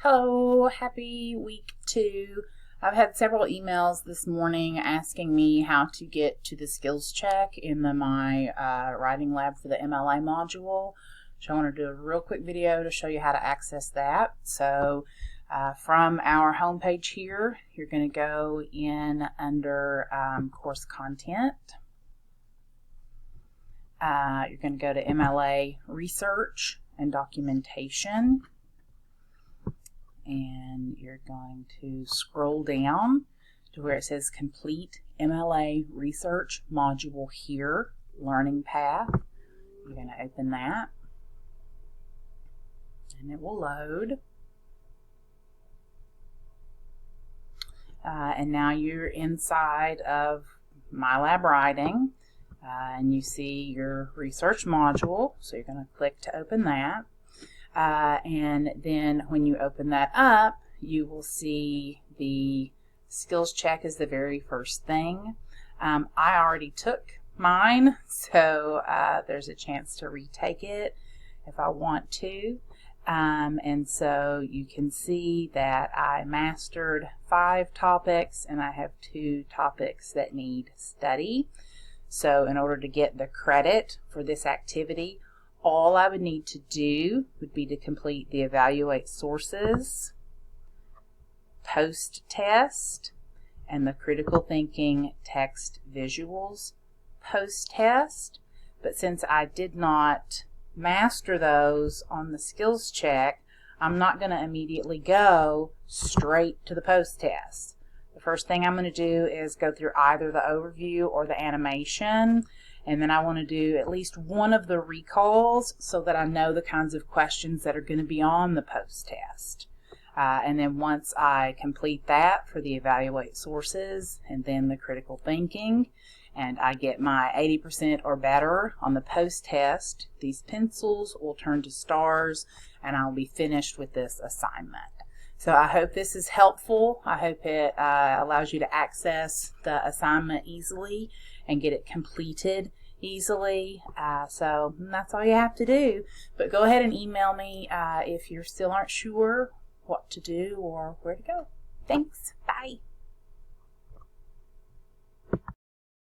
Hello, happy week 2. I've had several emails this morning asking me how to get to the skills check in my writing lab for the MLA module. So I want to do a real quick video to show you how to access that. So from our homepage here, you're going to go in under course content. You're going to go to MLA Research and Documentation. And you're going to scroll down to where it says Complete MLA Research Module here, Learning Path. You're going to open that, and it will load. And now you're inside of My Lab Writing, and you see your research module, so you're going to click to open that. And then when you open that up, you will see the skills check is the very first thing. I already took mine, so there's a chance to retake it if I want to. And so you can see that I mastered 5 topics and I have 2 topics that need study. So in order to get the credit for this activity, all I would need to do would be to complete the Evaluate Sources, Post-Test, and the Critical Thinking Text Visuals Post-Test. But since I did not master those on the skills check, I'm not going to immediately go straight to the post-test. The first thing I'm going to do is go through either the overview or the animation. And then I want to do at least one of the recalls so that I know the kinds of questions that are going to be on the post-test. And then once I complete that for the Evaluate Sources and then the Critical Thinking, and I get my 80% or better on the post-test, these pencils will turn to stars and I'll be finished with this assignment. So I hope this is helpful. I hope it allows you to access the assignment easily and get it completed easily. So that's all you have to do. But go ahead and email me if you still aren't sure what to do or where to go. Thanks. Bye.